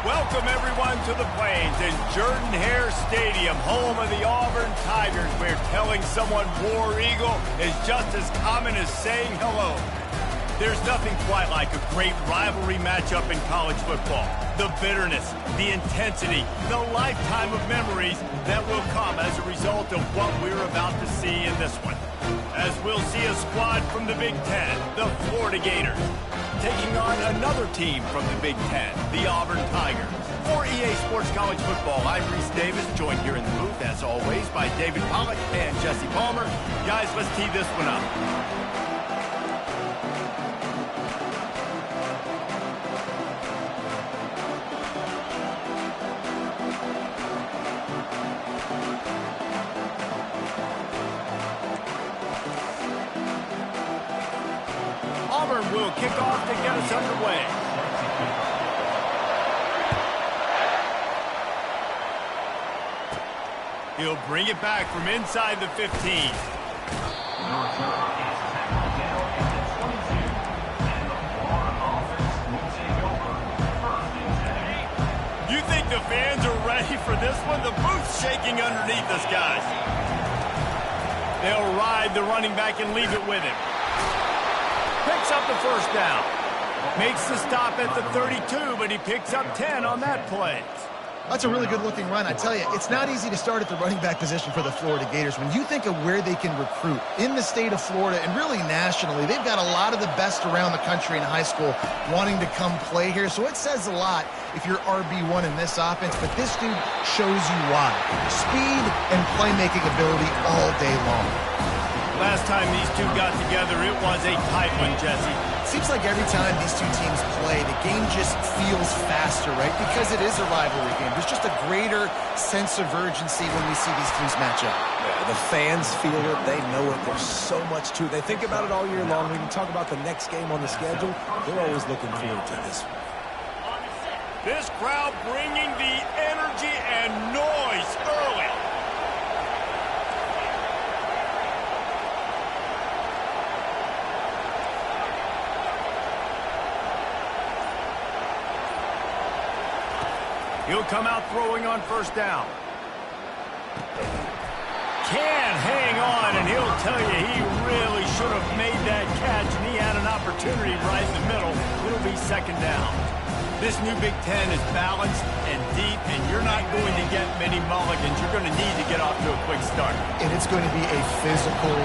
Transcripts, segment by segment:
Welcome, everyone, to the Plains in Jordan-Hare Stadium, home of the Auburn Tigers, where telling someone War Eagle is just as common as saying hello. There's nothing quite like a great rivalry matchup in college football. The bitterness, the intensity, the lifetime of memories that will come as a result of what we're about to see in this one. As we'll see a squad from the Big Ten, the Florida Gators, taking on another team from the Big Ten, the Auburn Tigers. For EA Sports College Football, I'm Reese Davis, joined here in the booth, as always, by David Pollack and Jesse Palmer. Guys, let's tee this one up. Auburn will kick off to get us underway. He'll bring it back from inside the 15. You think the fans are ready for this one? The booth's shaking underneath us, guys. They'll ride the running back and leave it with him. Picks up the first down. Makes the stop at the 32, but he picks up 10 on that play. That's a really good-looking run. I tell you, it's not easy to start at the running back position for the Florida Gators. When you think of where they can recruit in the state of Florida and really nationally, they've got a lot of the best around the country in high school wanting to come play here. So it says a lot if you're RB1 in this offense, but this dude shows you why. Speed and playmaking ability all day long. Last time these two got together, it was a tight one, Jesse. Seems like every time these two teams play, the game just feels faster, right? Because it is a rivalry game. There's just a greater sense of urgency when we see these teams match up. Yeah, the fans feel it. They know it. There's so much to it. They think about it all year long. When you talk about the next game on the schedule, they're always looking forward to this one. This crowd bringing the energy and noise early. He'll come out throwing on first down. Can hang on, and he'll tell you he really should have made that catch, and he had an opportunity right in the middle. It'll be second down. This new Big Ten is balanced and deep, and you're not going to get many mulligans. You're going to need to get off to a quick start. And it's going to be a physical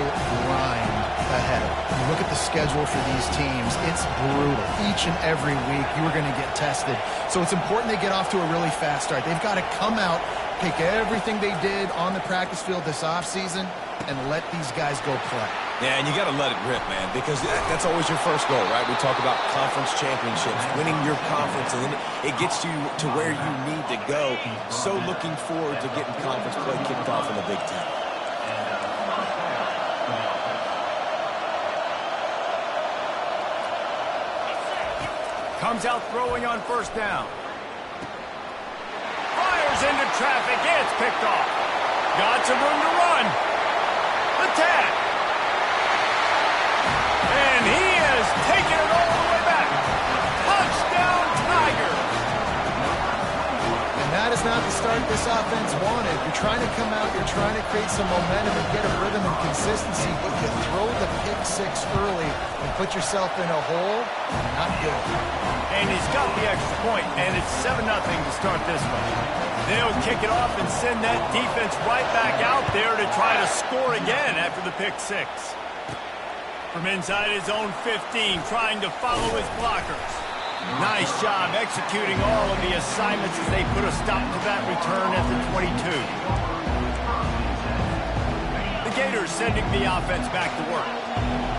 grind ahead. When you look at the schedule for these teams, it's brutal. Each and every week, you are going to get tested. So it's important they get off to a really fast start. They've got to come out, take everything they did on the practice field this offseason, and let these guys go play. Yeah, and you got to let it rip, man, because that's always your first goal, right? We talk about conference championships, winning your conference, and then it gets you to where you need to go. So looking forward to getting conference play kicked off in the Big Ten. Comes out throwing on first down. Fires into traffic. It's picked off. Got some room to run. Attack. And he is taking it all the way back. Touchdown, Tigers. And that is not the start this offense wanted. You're trying to come out, you're trying to create some momentum and get a rhythm and consistency, but you throw the pick six early and put yourself in a hole. Not good. And he's got the extra point, and it's 7-0 to start this one. They'll kick it off and send that defense right back out there to try to score again after the pick six. From inside his own 15, trying to follow his blockers. Nice job executing all of the assignments as they put a stop to that return at the 22. The Gators sending the offense back to work.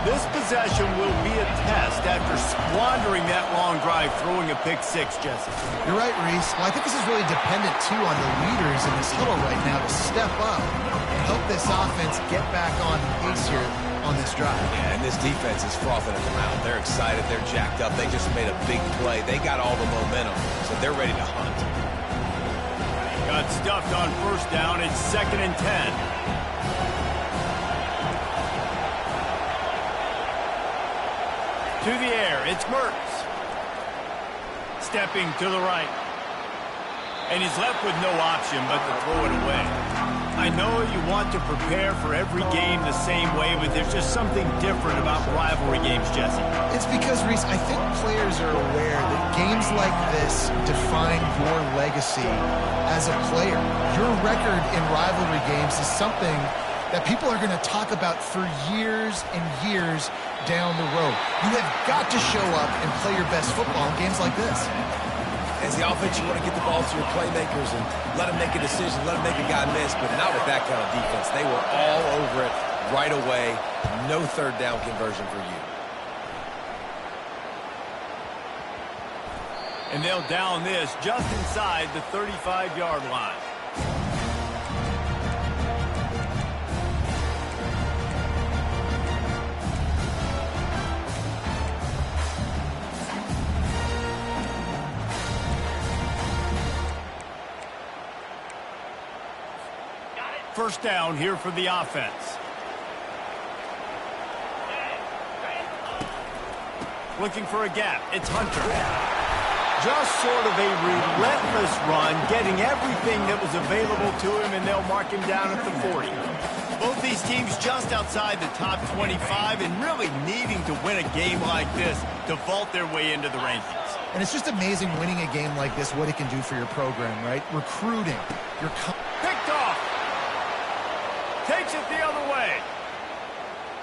This possession will be a test after squandering that long drive throwing a pick six, Jesse. You're right, Reese. Well, I think this is really dependent, too, on the leaders in this huddle right now to step up and help this offense get back on pace here on this drive. Yeah, and this defense is frothing at the mouth. They're excited. They're jacked up. They just made a big play. They got all the momentum, so they're ready to hunt. Got stuffed on first down. It's 2nd and 10. To the air, it's Mertz. Stepping to the right. And he's left with no option but to throw it away. I know you want to prepare for every game the same way, but there's just something different about rivalry games, Jesse. It's because, Reese, I think players are aware that games like this define your legacy as a player. Your record in rivalry games is something that people are going to talk about for years and years down the road. You have got to show up and play your best football in games like this. As the offense, you want to get the ball to your playmakers and let them make a decision, let them make a guy miss, but not with that kind of defense. They were all over it right away. No third down conversion for you. And they'll down this just inside the 35-yard line. First down here for the offense. Looking for a gap. It's Hunter. Just sort of a relentless run, getting everything that was available to him, and they'll mark him down at the 40. Both these teams just outside the top 25 and really needing to win a game like this to vault their way into the rankings. And it's just amazing winning a game like this, what it can do for your program, right? Recruiting. Picked off. Takes it the other way.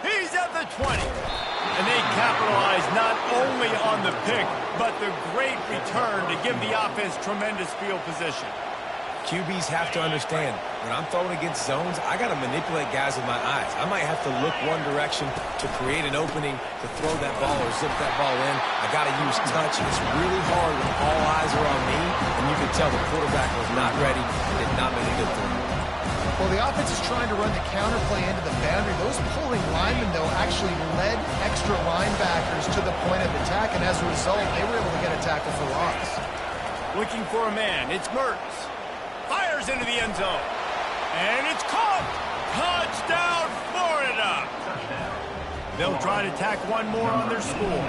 He's at the 20. And they capitalize not only on the pick, but the great return to give the offense tremendous field position. QBs have to understand, when I'm throwing against zones, I got to manipulate guys with my eyes. I might have to look one direction to create an opening to throw that ball or zip that ball in. I got to use touch. It's really hard when all eyes are on me, and you can tell the quarterback was not ready and did not make a good throw. Well, the offense is trying to run the counterplay into the boundary. Those pulling linemen, though, actually led extra linebackers to the point of attack, and as a result, they were able to get a tackle for loss. Looking for a man. It's Mertz. Fires into the end zone. And it's caught. Touchdown, Florida. They'll try to tack one more on their score.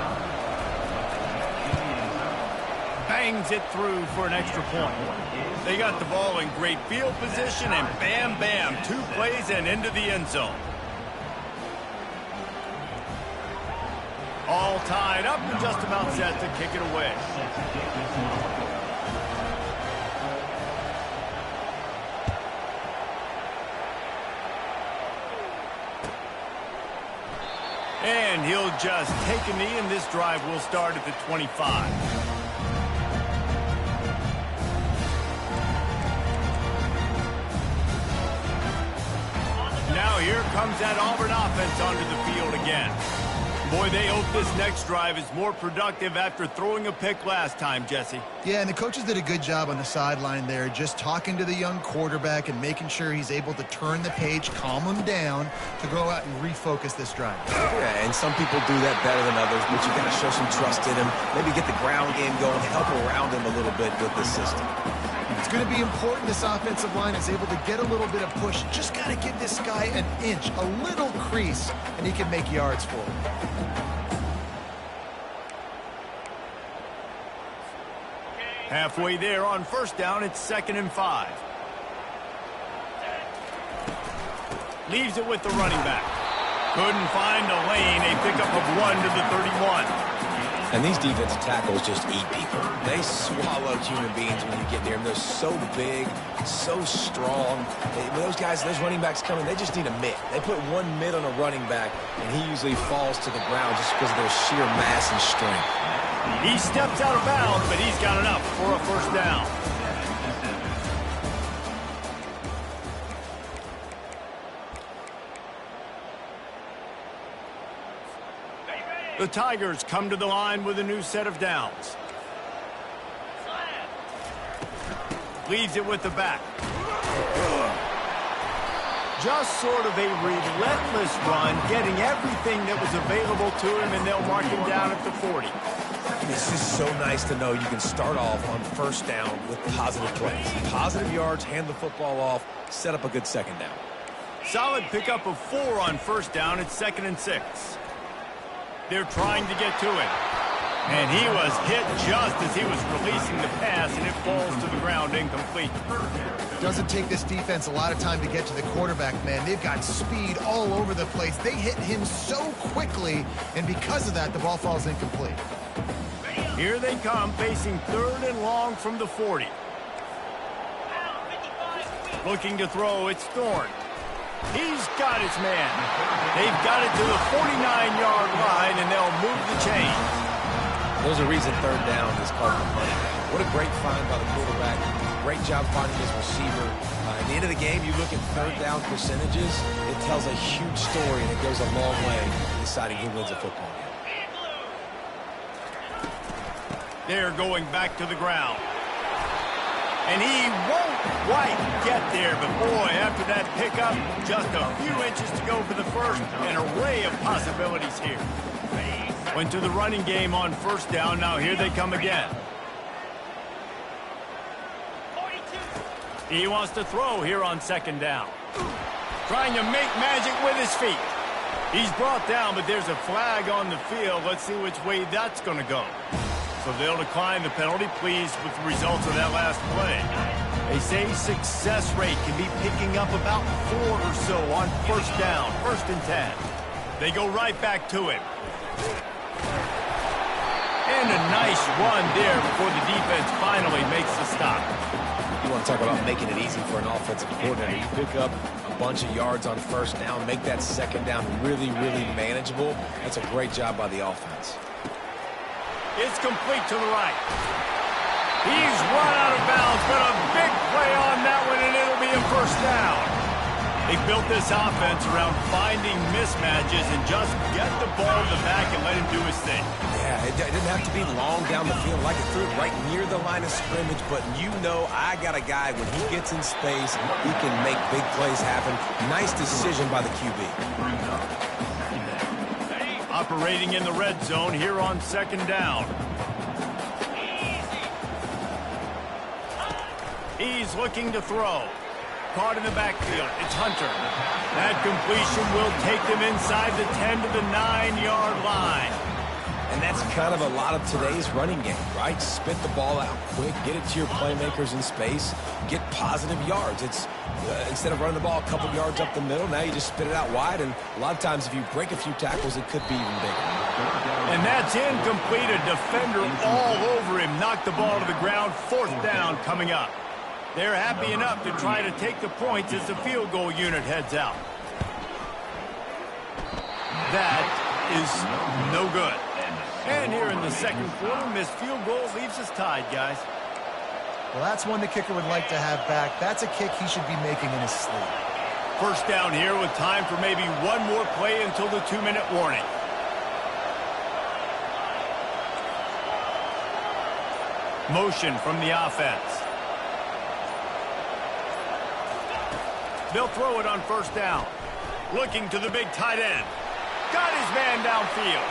Bangs it through for an extra point. They got the ball in great field position, and bam, bam, 2 plays and into the end zone. All tied up and just about set to kick it away. And he'll just take a knee, and this drive will start at the 25. Now here comes that Auburn offense onto the field again. Boy, they hope this next drive is more productive after throwing a pick last time, Jesse. Yeah, and the coaches did a good job on the sideline there, just talking to the young quarterback and making sure he's able to turn the page, calm him down, to go out and refocus this drive. Yeah, and some people do that better than others, but you got to show some trust in him, maybe get the ground game going, help around him a little bit with this system. It's going to be important this offensive line is able to get a little bit of push. Just got to give this guy an inch, a little crease, and he can make yards for him. Halfway there on first down, it's 2nd and 5. Leaves it with the running back. Couldn't find a lane. A pickup of 1 to the 31. And these defensive tackles just eat people. They swallow human beings when you get near them. They're so big, so strong. When those guys, those running backs come in, they just need a mitt. They put one mitt on a running back, and he usually falls to the ground just because of their sheer mass and strength. He steps out of bounds, but he's got enough for a first down. The Tigers come to the line with a new set of downs. Leaves it with the back. Just sort of a relentless run, getting everything that was available to him, and they'll mark him down at the 40. This is so nice to know you can start off on first down with positive plays. Positive yards, hand the football off, set up a good second down. Solid pickup of 4 on first down. It's 2nd and 6. They're trying to get to it. And he was hit just as he was releasing the pass, and it falls to the ground incomplete. Doesn't take this defense a lot of time to get to the quarterback, man. They've got speed all over the place. They hit him so quickly, and because of that, the ball falls incomplete. Here they come, facing 3rd and long from the 40. Looking to throw, it's Thorne. He's got his man. They've got it to the 49-yard line, and they'll move the chain. There's a reason 3rd down is called the money down. What a great find by the quarterback. Great job finding his receiver. At the end of the game, you look at 3rd down percentages, it tells a huge story, and it goes a long way in deciding who wins a football game. They're going back to the ground. And he won't quite get there, but boy, after that pickup, just a few inches to go for the first. An array of possibilities here. Went to the running game on 1st down. Now here they come again. He wants to throw here on 2nd down. Trying to make magic with his feet. He's brought down, but there's a flag on the field. Let's see which way that's going to go. So they'll decline the penalty, pleased with the results of that last play. They say success rate can be picking up about 4 or so on 1st down, 1st and 10. They go right back to him. And a nice run there before the defense finally makes the stop. You want to talk about making it easy for an offensive coordinator. You pick up a bunch of yards on 1st down, make that 2nd down really, really manageable. That's a great job by the offense. It's complete to the right. He's run out of bounds, but a big play on that one, and it'll be a 1st down. They built this offense around finding mismatches and just get the ball in the back and let him do his thing. Yeah, it didn't have to be long down the field. Like it threw it right near the line of scrimmage, but you know I got a guy, when he gets in space, he can make big plays happen. Nice decision by the QB. Operating in the red zone here on 2nd down. He's looking to throw. Caught in the backfield. It's Hunter. That completion will take them inside the 10 to the 9-yard line. And that's kind of a lot of today's running game, right? Spit the ball out quick, get it to your playmakers in space, get positive yards. It's instead of running the ball a couple yards up the middle, now you just spit it out wide, and a lot of times if you break a few tackles, it could be even bigger. And that's incomplete. A defender all over him. Knocked the ball to the ground. 4th down coming up. They're happy enough to try to take the points as the field goal unit heads out. That is no good. And here in the 2nd quarter, missed field goal leaves us tied, guys. Well, that's one the kicker would like to have back. That's a kick he should be making in his sleep. 1st down here with time for maybe one more play until the 2-minute warning. Motion from the offense. They'll throw it on 1st down. Looking to the big tight end. Got his man downfield.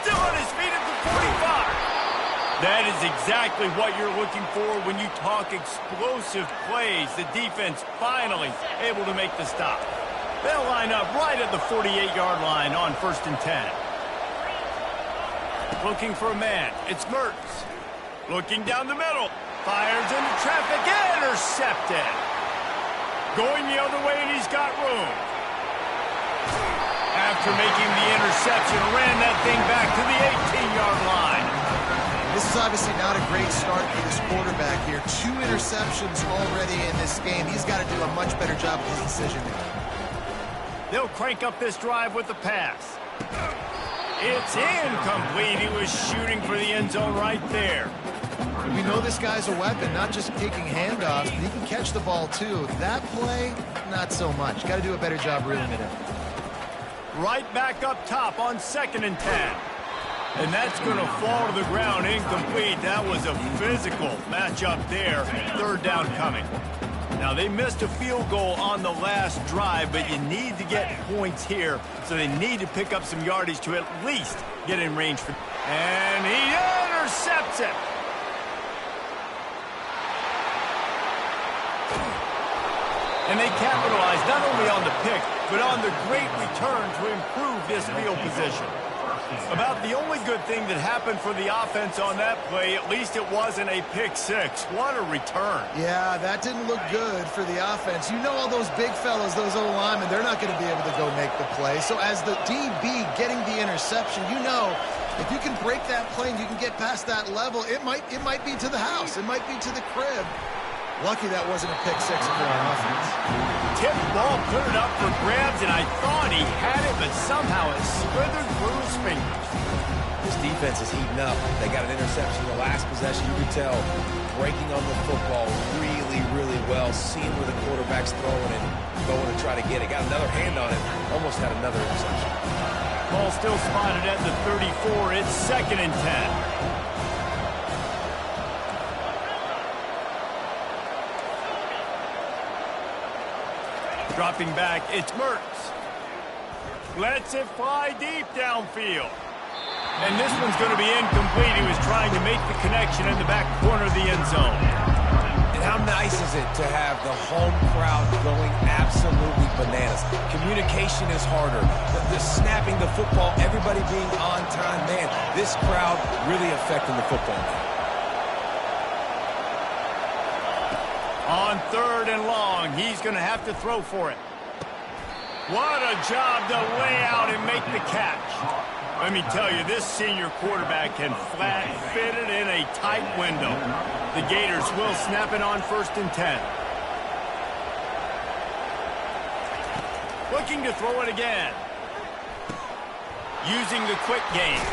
Still on his feet at the 45. That is exactly what you're looking for when you talk explosive plays. The defense finally able to make the stop. They'll line up right at the 48-yard line on 1st and 10. Looking for a man. It's Mertz. Looking down the middle. Fires into traffic. Intercepted. Going the other way, and he's got room. After making the interception, ran that thing back to the 18-yard line. This is obviously not a great start for this quarterback here. 2 interceptions already in this game. He's got to do a much better job with his decision-making. They'll crank up this drive with the pass. It's incomplete. He was shooting for the end zone right there. We know this guy's a weapon, not just taking handoffs, but he can catch the ball too. That play, not so much. Got to do a better job reeling it in. Right back up top on 2nd and 10. And that's going to fall to the ground incomplete. That was a physical matchup there. 3rd down coming. Now, they missed a field goal on the last drive, but you need to get points here, so they need to pick up some yardage to at least get in range for. And he intercepts it. And they capitalized not only on the pick, but on the great return to improve this field position. About the only good thing that happened for the offense on that play, at least it wasn't a pick six. What a return. Yeah, that didn't look good for the offense. You know all those big fellas, those O-linemen, they're not going to be able to go make the play. So as the DB getting the interception, you know if you can break that play and you can get past that level, it might be to the house. It might be to the crib. Lucky that wasn't a pick six for our offense. Tipped ball, put it up for grabs, and I thought he had it, but somehow it slithered through his fingers. This defense is heating up. They got an interception in the last possession. You can tell breaking on the football really, really well, seeing where the quarterback's throwing it, going to try to get it. Got another hand on it, almost had another interception. Ball still spotted at the 34. It's 2nd and 10. Dropping back, it's Mertz. Lets it fly deep downfield. And this one's going to be incomplete. He was trying to make the connection in the back corner of the end zone. And how nice is it to have the home crowd going absolutely bananas? Communication is harder. The snapping the football, everybody being on time. Man, this crowd really affecting the football game. On 3rd and long, he's going to have to throw for it. What a job to lay out and make the catch. Let me tell you, this senior quarterback can flat fit it in a tight window. The Gators will snap it on 1st and 10. Looking to throw it again. Using the quick game.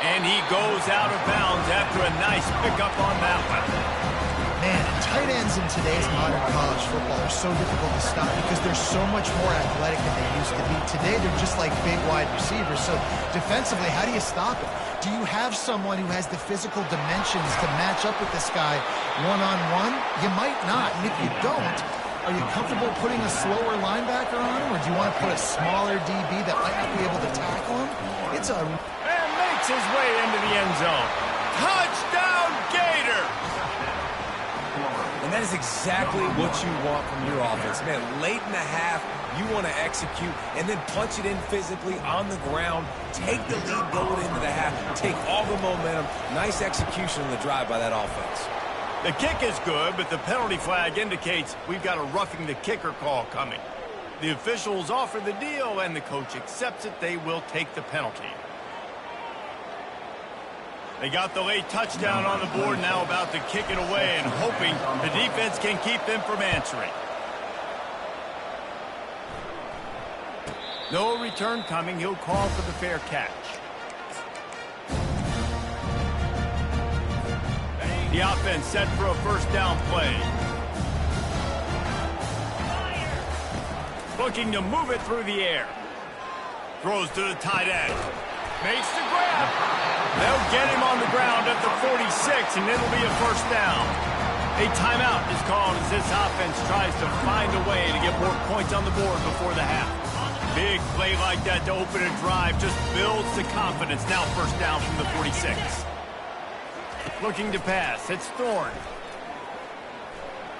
And he goes out of bounds after a nice pickup on that one. Man, tight ends in today's modern college football are so difficult to stop because they're so much more athletic than they used to be. Today, they're just like big wide receivers. So defensively, how do you stop it? Do you have someone who has the physical dimensions to match up with this guy one-on-one? You might not. And if you don't, are you comfortable putting a slower linebacker on him? Or do you want to put a smaller DB that might not be able to tackle him? And makes his way into the end zone. Touchdown, Gators! And that is exactly what you want from your offense. Man, late in the half, you want to execute and then punch it in physically on the ground, take the lead going into the half, take all the momentum. Nice execution on the drive by that offense. The kick is good, but the penalty flag indicates we've got a roughing the kicker call coming. The officials offer the deal, and the coach accepts it. They will take the penalty. They got the late touchdown on the board, now about to kick it away and hoping the defense can keep them from answering. No return coming. He'll call for the fair catch. The offense set for a 1st down play. Looking to move it through the air. Throws to the tight end. Makes the grab. They'll get him on the ground at the 46, and it'll be a 1st down. A timeout is called as this offense tries to find a way to get more points on the board before the half. Big play like that to open a drive just builds the confidence. Now 1st down from the 46. Looking to pass. It's Thorne.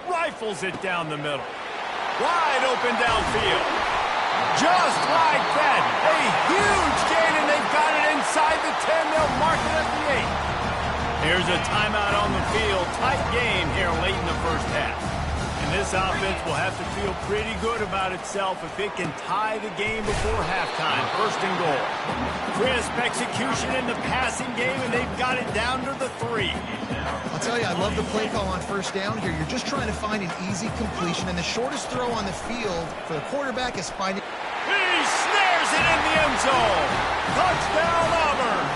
Rifles it down the middle. Wide open downfield. Just like that. A huge gain, and they've got it inside the 10. They'll mark it at the 8. Here's a timeout on the field. Tight game here late in the 1st half. And this offense will have to feel pretty good about itself if it can tie the game before halftime. 1st and goal. Crisp execution in the passing game, and they've got it down to the 3. I'll tell you, I love the play call on 1st down here. You're just trying to find an easy completion, and the shortest throw on the field for the quarterback is finding... He snares it in the end zone. Touchdown, Auburn.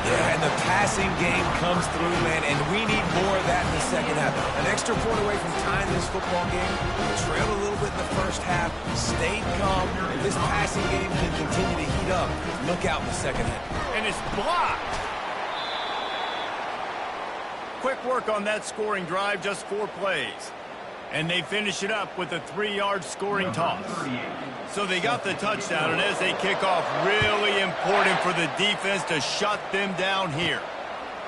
Yeah, and the passing game comes through, man, and we need more of that in the 2nd half. An extra point away from tying this football game. Trailed a little bit in the 1st half. Stayed calm. If this passing game can continue to heat up, look out in the 2nd half. And it's blocked. Quick work on that scoring drive, just 4 plays. And they finish it up with a 3-yard scoring toss. So they got the touchdown, and as they kick off, really important for the defense to shut them down here.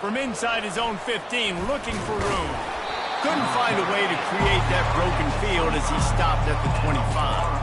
From inside his own 15, looking for room. Couldn't find a way to create that broken field as he stopped at the 25.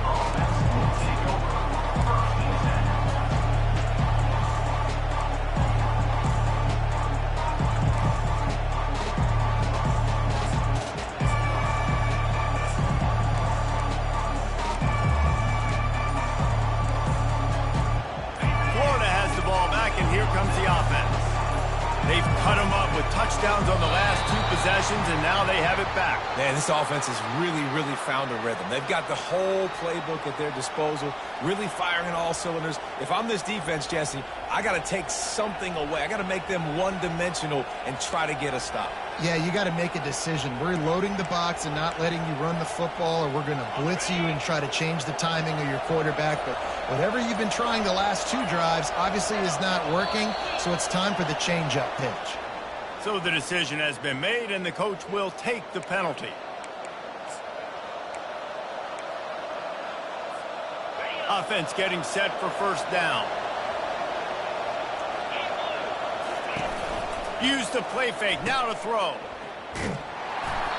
They've cut them up with touchdowns on the last 2 possessions, and now they have it back. Man, this offense has really found a rhythm. They've got the whole playbook at their disposal, really firing all cylinders. If I'm this defense, Jesse, I got to take something away. I got to make them one-dimensional and try to get a stop. Yeah, you got to make a decision. We're loading the box and not letting you run the football, or we're going to blitz you and try to change the timing of your quarterback. But whatever you've been trying the last 2 drives obviously is not working, so it's time for the change-up pitch. So the decision has been made, and the coach will take the penalty. Offense getting set for first down. Use the play fake, now to throw.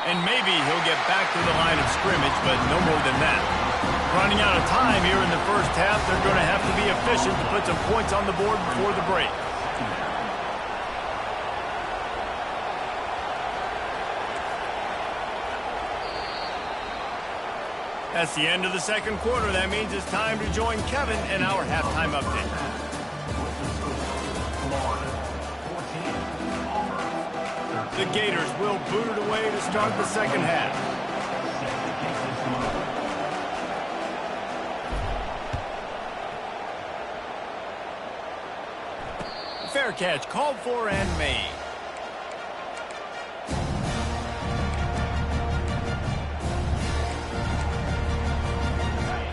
And maybe he'll get back to the line of scrimmage, but no more than that. Running out of time here in the first half, they're going to have to be efficient to put some points on the board before the break. That's the end of the second quarter. That means it's time to join Kevin in our halftime update. The Gators will boot it away to start the second half. Fair catch called for and made.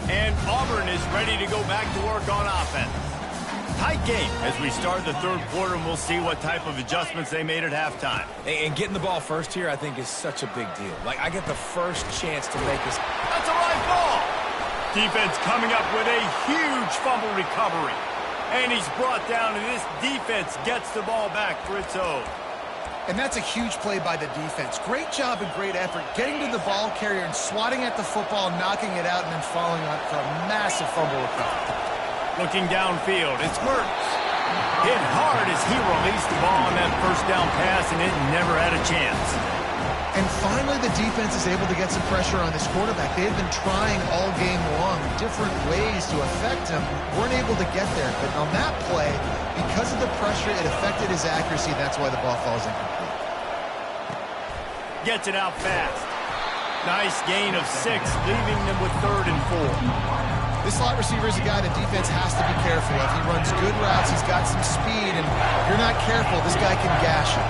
And Auburn is ready to go back to work on offense. Tight game as we start the third quarter, and we'll see what type of adjustments they made at halftime. And getting the ball first here, I think, is such a big deal. Like, I get the first chance to make this. That's a right ball. Defense coming up with a huge fumble recovery. And he's brought down, and this defense gets the ball back for its own. And that's a huge play by the defense. Great job and great effort getting to the ball carrier and swatting at the football, knocking it out, and then falling on it for a massive fumble recovery. Looking downfield, it's Mertz. Hit hard as he released the ball on that first down pass, and it never had a chance. And finally, the defense is able to get some pressure on this quarterback. They had been trying all game long different ways to affect him. Weren't able to get there. But on that play, because of the pressure, it affected his accuracy. That's why the ball falls incomplete. Gets it out fast. Nice gain of 6, leaving them with 3rd and 4. This slot receiver is a guy the defense has to be careful of. He runs good routes. He's got some speed. And if you're not careful, this guy can gash you.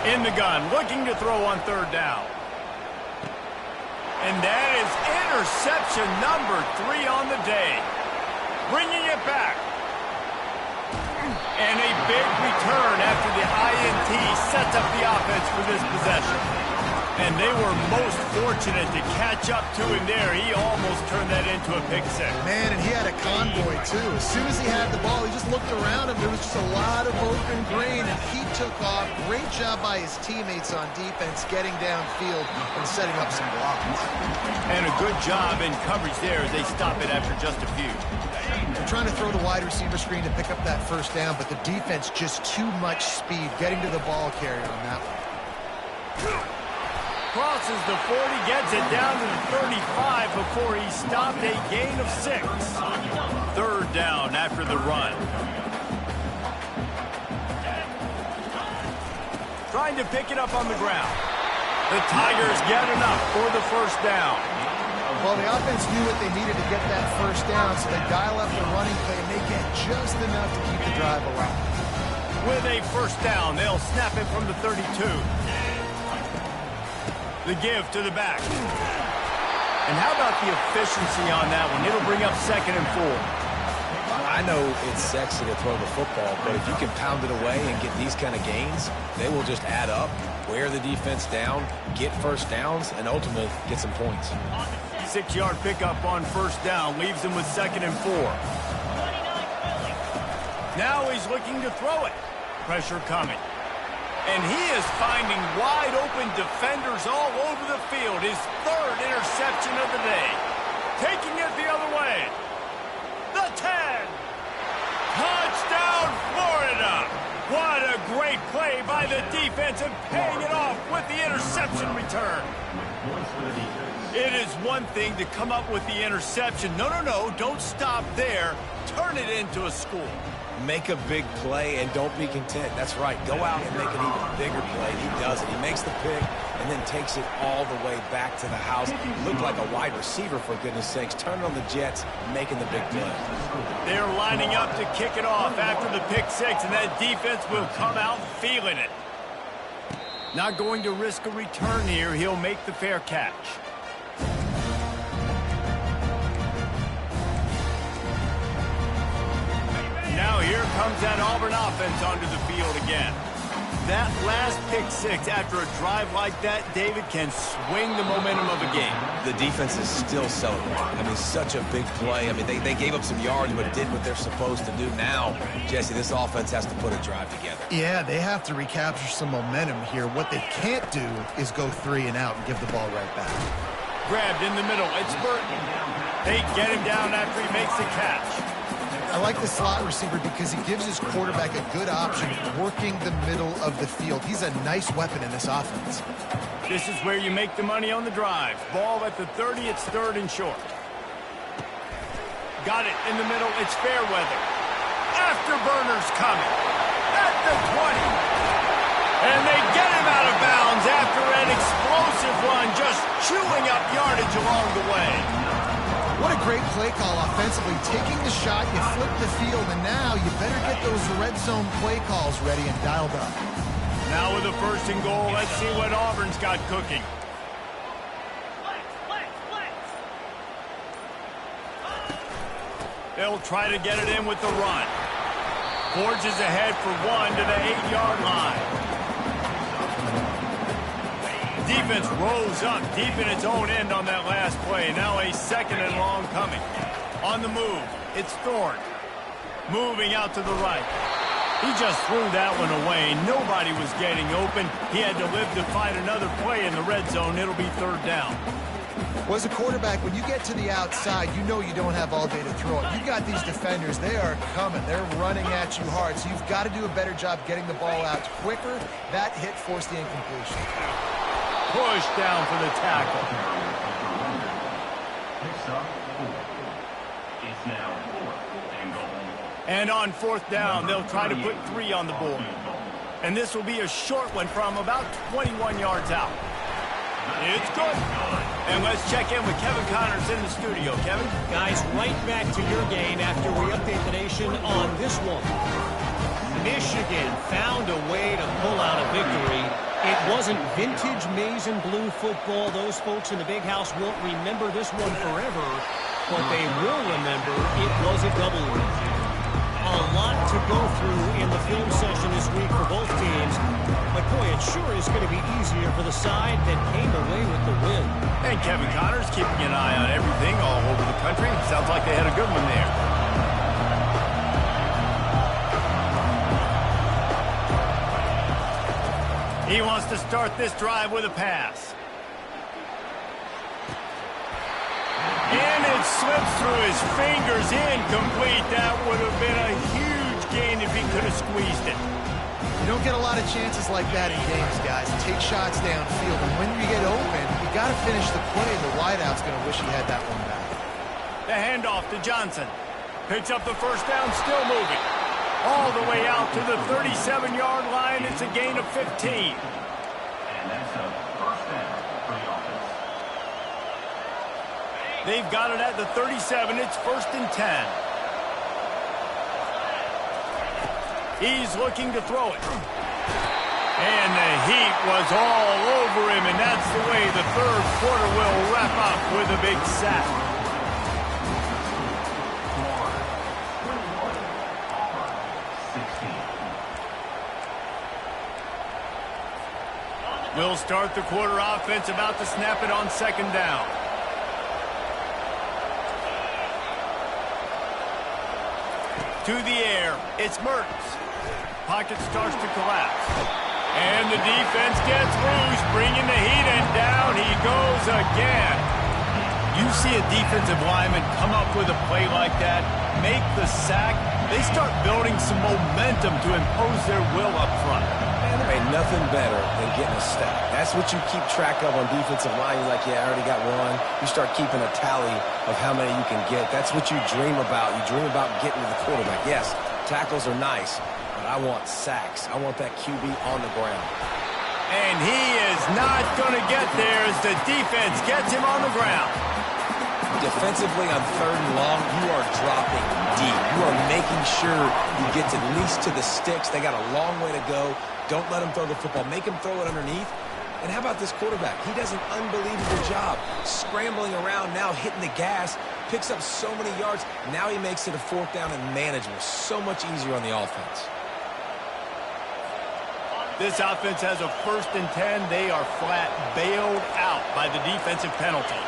In the gun, looking to throw on 3rd down. And that is interception number 3 on the day. Bringing it back. And a big return after the INT sets up the offense for this possession. And they were most fortunate to catch up to him there. He almost turned that into a pick six. Man, and he had a convoy, too. As soon as he had the ball, he just looked around him. There was just a lot of open green, and he took off. Great job by his teammates on defense getting downfield and setting up some blocks. And a good job in coverage there as they stop it after just a few. They're trying to throw the wide receiver screen to pick up that first down, but the defense just too much speed getting to the ball carrier on that one. Crosses the 40, gets it down to the 35 before he stopped a gain of 6. 3rd down after the run. Trying to pick it up on the ground. The Tigers get enough for the first down. Well, the offense knew what they needed to get that first down, so they dial up the running play, and they get just enough to keep the drive alive. With a first down, they'll snap it from the 32. The give to the back. And how about the efficiency on that one? It'll bring up 2nd and 4. I know it's sexy to throw the football, but if you can pound it away and get these kind of gains, they will just add up, wear the defense down, get first downs, and ultimately get some points. 6-yard pickup on first down leaves him with 2nd and 4. Now he's looking to throw it. Pressure coming. And he is finding wide-open defenders all over the field. His third interception of the day. Taking it the other way. The 10. Touchdown, Florida. What a great play by the defense and paying it off with the interception return. It is one thing to come up with the interception. No, don't stop there. Turn it into a score. Make a big play and don't be content. That's right. Go out and make an even bigger play. He does it. He makes the pick and then takes it all the way back to the house. Looked like a wide receiver, for goodness sakes. Turning on the Jets, making the big play. They're lining up to kick it off after the pick six, and that defense will come out feeling it. Not going to risk a return here. He'll make the fair catch. Now here comes that Auburn offense onto the field again. That last pick six after a drive like that, David, can swing the momentum of a game. The defense is still celebrating. I mean, such a big play. I mean, they gave up some yards, but did what they're supposed to do. Now, Jesse, this offense has to put a drive together. Yeah, they have to recapture some momentum here. What they can't do is go 3 and out and give the ball right back. Grabbed in the middle. It's Burton. They get him down after he makes the catch. I like the slot receiver because he gives his quarterback a good option working the middle of the field. He's a nice weapon in this offense. This is where you make the money on the drive. Ball at the 30, it's 3rd and short. Got it in the middle, it's Fairweather. Afterburner's coming. At the 20. And they get him out of bounds after an explosive run, just chewing up yardage along the way. What a great play call offensively. Taking the shot, you flip the field, and now you better get those red zone play calls ready and dialed up. Now with a 1st and goal, let's see what Auburn's got cooking. They'll try to get it in with the run. Forges ahead for 1 to the 8-yard line. Defense rolls up deep in its own end on that last play. Now a 2nd and long coming. On the move, it's Thorne. Moving out to the right. He just threw that one away. Nobody was getting open. He had to live to find another play in the red zone. It'll be 3rd down. Well, as a quarterback, when you get to the outside, you know you don't have all day to throw it. You've got these defenders. They are coming. They're running at you hard. So you've got to do a better job getting the ball out quicker. That hit forced the incompletion. Push down for the tackle. And on 4th down, they'll try to put 3 on the board. And this will be a short one from about 21 yards out. It's good. And let's check in with Kevin Connors in the studio. Kevin? Guys, right back to your game after we update the nation on this one. Michigan found a way to pull out a victory. It wasn't vintage maize and blue football. Those folks in the big house won't remember this one forever, but they will remember it was a double win. A lot to go through in the film session this week for both teams, but boy, it sure is going to be easier for the side that came away with the win. And Kevin Connors keeping an eye on everything all over the country. Sounds like they had a good one there. He wants to start this drive with a pass. And it slips through his fingers, incomplete. That would have been a huge gain if he could have squeezed it. You don't get a lot of chances like that in games, guys. Take shots downfield, and when you get open, you got to finish the play. The wideout's going to wish he had that one back. The handoff to Johnson. Picks up the 1st down, still moving. All the way out to the 37-yard line. It's a gain of 15. And that's a 1st down for the offense. They've got it at the 37. It's 1st and 10. He's looking to throw it. And the heat was all over him, and that's the way the 3rd quarter will wrap up with a big sack. We'll start the quarter offense, about to snap it on 2nd down. To the air, it's Mertens. Pocket starts to collapse. And the defense gets loose, bringing the heat, and down he goes again. You see a defensive lineman come up with a play like that, make the sack, they start building some momentum to impose their will up front. Man, there ain't nothing better than getting a stack. That's what you keep track of on defensive line. You're like, yeah, I already got one. You start keeping a tally of how many you can get. That's what you dream about. You dream about getting to the quarterback. Yes, tackles are nice, but I want sacks. I want that QB on the ground. And he is not going to get there as the defense gets him on the ground. Defensively on 3rd and long, you are dropping deep. You are making sure you get at least to the sticks. They got a long way to go. Don't let him throw the football. Make him throw it underneath. And how about this quarterback? He does an unbelievable job scrambling around, now hitting the gas, picks up so many yards. Now he makes it a 4th down and manageable. So much easier on the offense. This offense has a 1st and 10. They are flat bailed out by the defensive penalty.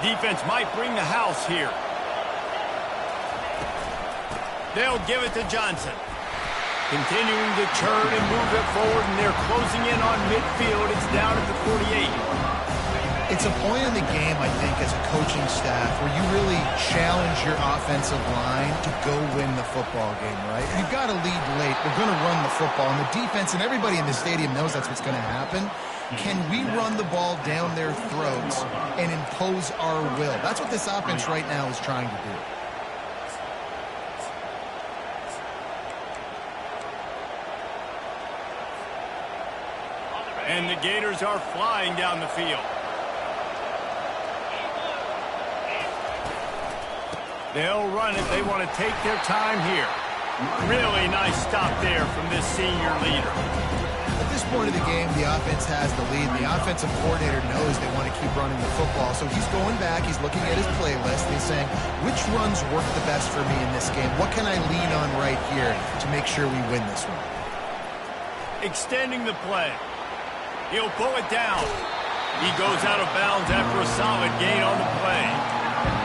Defense might bring the house here. They'll give it to Johnson. Continuing to churn and move it forward, and they're closing in on midfield. It's down at the 48. It's a point in the game, I think, as a coaching staff where you really challenge your offensive line to go win the football game, right? You've got to lead late. We're going to run the football, and the defense and everybody in the stadium knows that's what's going to happen. Can we run the ball down their throats and impose our will? That's what this offense right now is trying to do. And the Gators are flying down the field. They'll run it. They want to take their time here. Really nice stop there from this senior leader. At this point of the game, the offense has the lead. The offensive coordinator knows they want to keep running the football. So he's going back. He's looking at his playlist. And he's saying, which runs work the best for me in this game? What can I lean on right here to make sure we win this one? Extending the play. He'll pull it down. He goes out of bounds after a solid gain on the play.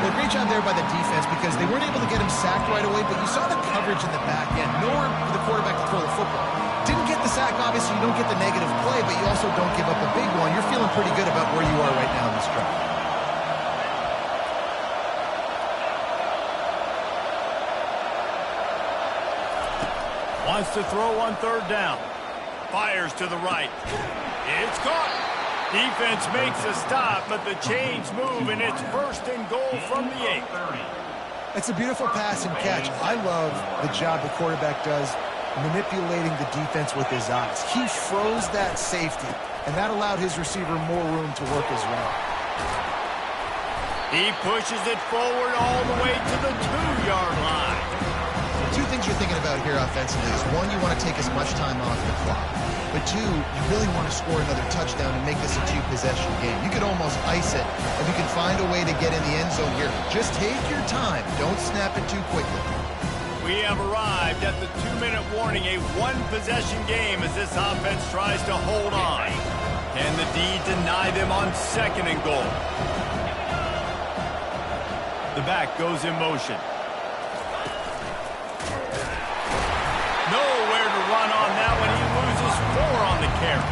Well, great job there by the defense because they weren't able to get him sacked right away, but you saw the coverage in the back end. Nowhere for the quarterback to throw the football. Didn't get the sack, obviously you don't get the negative play, but you also don't give up a big one. You're feeling pretty good about where you are right now in this drive. Wants to throw on 3rd down. Fires to the right. It's caught. Defense makes a stop, but the chains move, and it's 1st and goal from the 8. It's a beautiful pass and catch. I love the job the quarterback does manipulating the defense with his eyes. He froze that safety, and that allowed his receiver more room to work his route. He pushes it forward all the way to the 2-yard line. Two things you're thinking about here offensively is, one, you want to take as much time off the clock. But two, you really want to score another touchdown and make this a 2-possession game. You could almost ice it if you can find a way to get in the end zone here. Just take your time. Don't snap it too quickly. We have arrived at the 2-minute warning, a 1-possession game as this offense tries to hold on. Can the D deny them on 2nd and goal? The back goes in motion. Nowhere to run on that one. He loses 4 on the carry.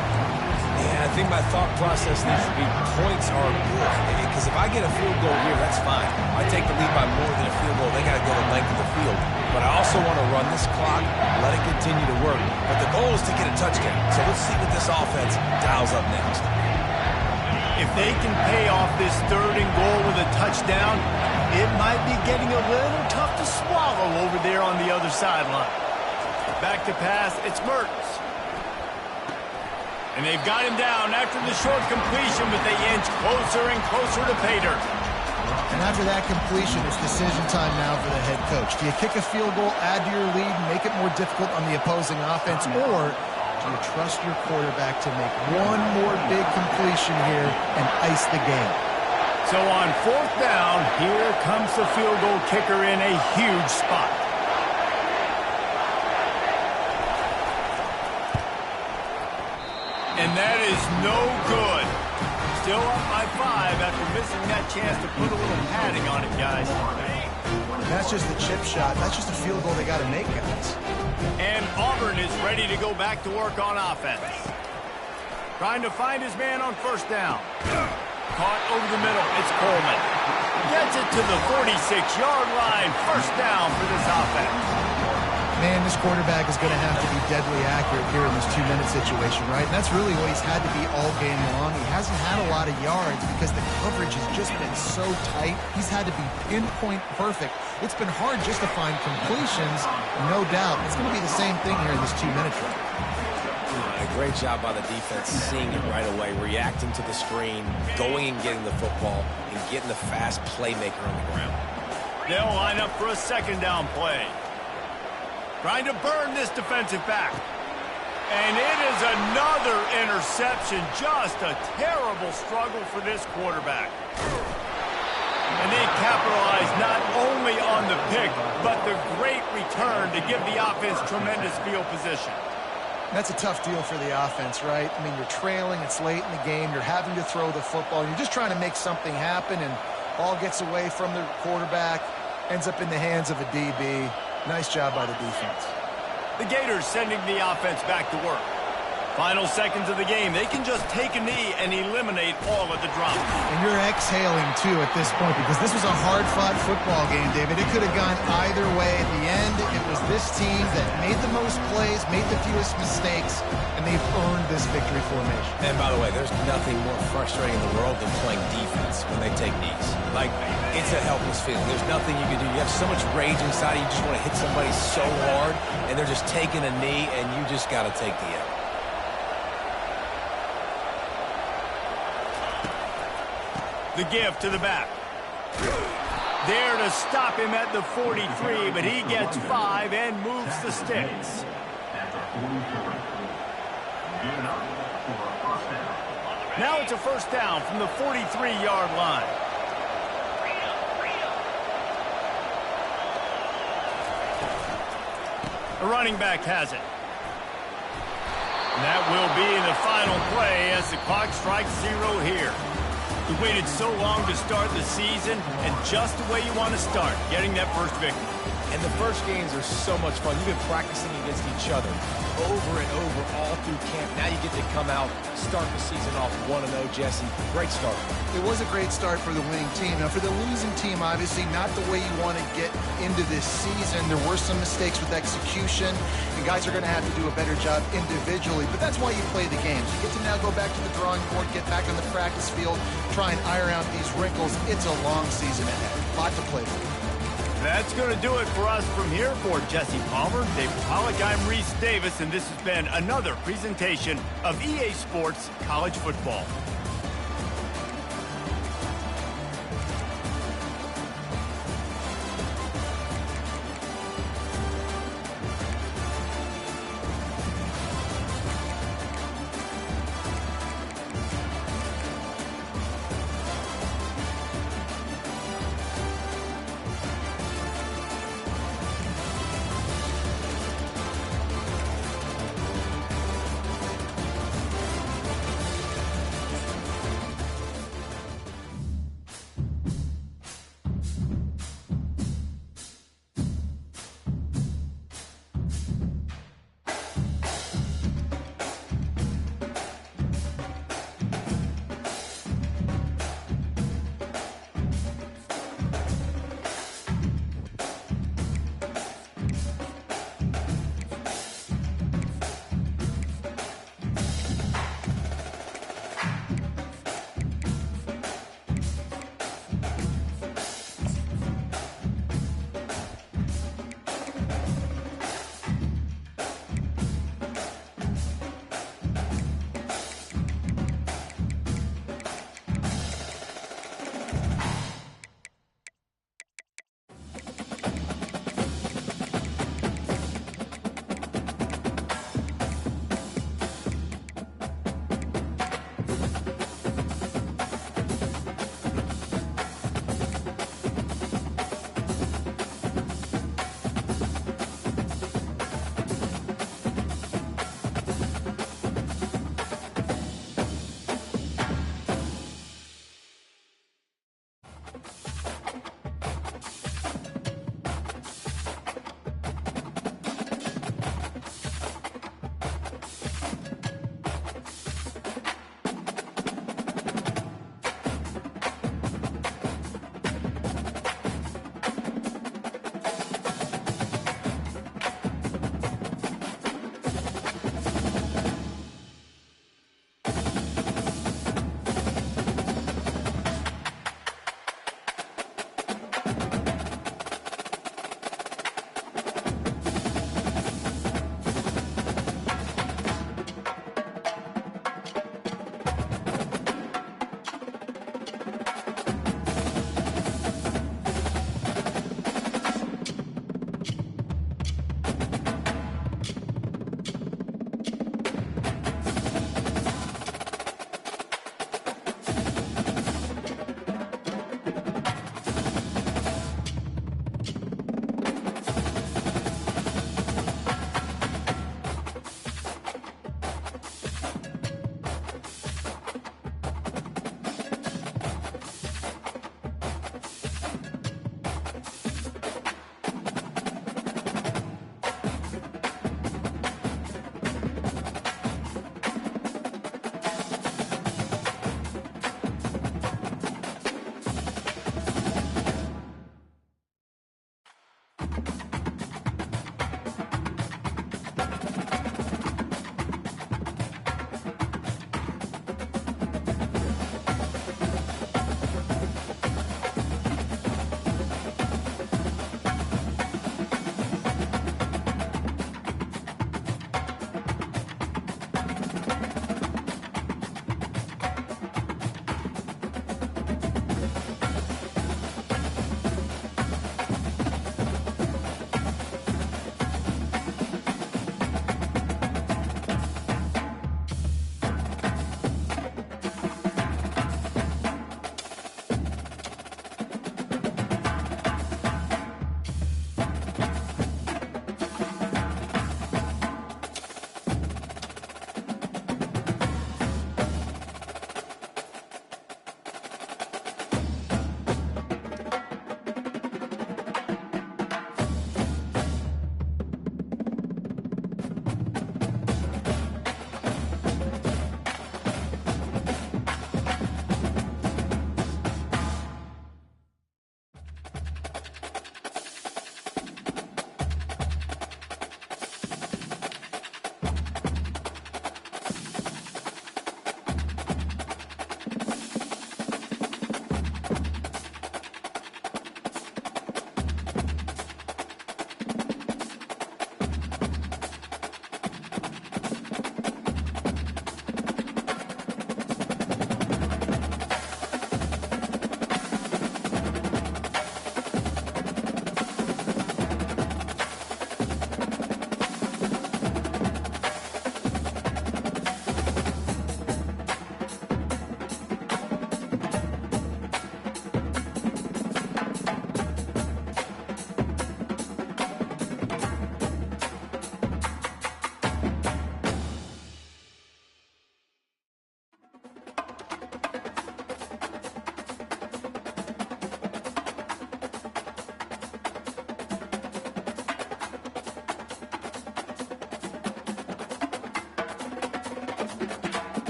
Yeah, I think my thought process needs to be points are good. Because if I get a field goal here, that's fine. I take the lead by more than a field goal. They got to go the length of the field. But I also want to run this clock, let it continue to work. But the goal is to get a touchdown. So let's see what this offense dials up next. If they can pay off this 3rd and goal with a touchdown, it might be getting a little tough to swallow over there on the other sideline. Back to pass, it's Mertens. And they've got him down after the short completion, but they inch closer and closer to pay dirt. And after that completion, it's decision time now for the head coach. Do you kick a field goal, add to your lead, and make it more difficult on the opposing offense, or do you trust your quarterback to make one more big completion here and ice the game? So on 4th down, here comes the field goal kicker in a huge spot. And that is no good. Still up by 5 after missing that chance to put a little padding on it, guys. That's just the chip shot. That's just a field goal they got to make, guys. And Auburn is ready to go back to work on offense. Trying to find his man on first down. Caught over the middle. It's Coleman. Gets it to the 46-yard line. First down for this offense. Man, this quarterback is going to have to be deadly accurate here in this 2-minute situation, right? And that's really what he's had to be all game long. He hasn't had a lot of yards because the coverage has just been so tight. He's had to be pinpoint perfect. It's been hard just to find completions, no doubt. It's going to be the same thing here in this 2-minute drill. A great job by the defense, seeing it right away, reacting to the screen, going and getting the football, and getting the fast playmaker on the ground. They'll line up for a second down play. Trying to burn this defensive back. And it is another interception. Just a terrible struggle for this quarterback. And they capitalize not only on the pick, but the great return to give the offense tremendous field position. That's a tough deal for the offense, right? I mean, you're trailing, it's late in the game, you're having to throw the football, you're just trying to make something happen, and ball gets away from the quarterback, ends up in the hands of a DB. Nice job by the defense. The Gators sending the offense back to work. Final seconds of the game. They can just take a knee and eliminate all of the drama. And you're exhaling, too, at this point, because this was a hard-fought football game, David. It could have gone either way. At the end, it was this team that made the most plays, made the fewest mistakes, and they've earned this victory formation. And by the way, there's nothing more frustrating in the world than playing defense when they take knees. Like, it's a helpless feeling. There's nothing you can do. You have so much rage inside. You just want to hit somebody so hard, and they're just taking a knee, and you just got to take the L. The give to the back. There to stop him at the 43, but he gets 5 and moves the sticks. Now it's a first down from the 43-yard line. The running back has it. And that will be the final play as the clock strikes 0 here. We waited so long to start the season, and just the way you want to start, getting that first victory. And the first games are so much fun. You've been practicing against each other over and over all through camp. Now you get to come out, start the season off 1-0, Jesse. Great start. It was a great start for the winning team. Now, for the losing team, obviously, not the way you want to get into this season. There were some mistakes with execution, and guys are going to have to do a better job individually. But that's why you play the games. You get to now go back to the drawing board, get back on the practice field, try and iron out these wrinkles. It's a long season ahead. A lot to play for. That's going to do it for us from here. For Jesse Palmer, David Pollack, I'm Reese Davis, and this has been another presentation of EA Sports College Football.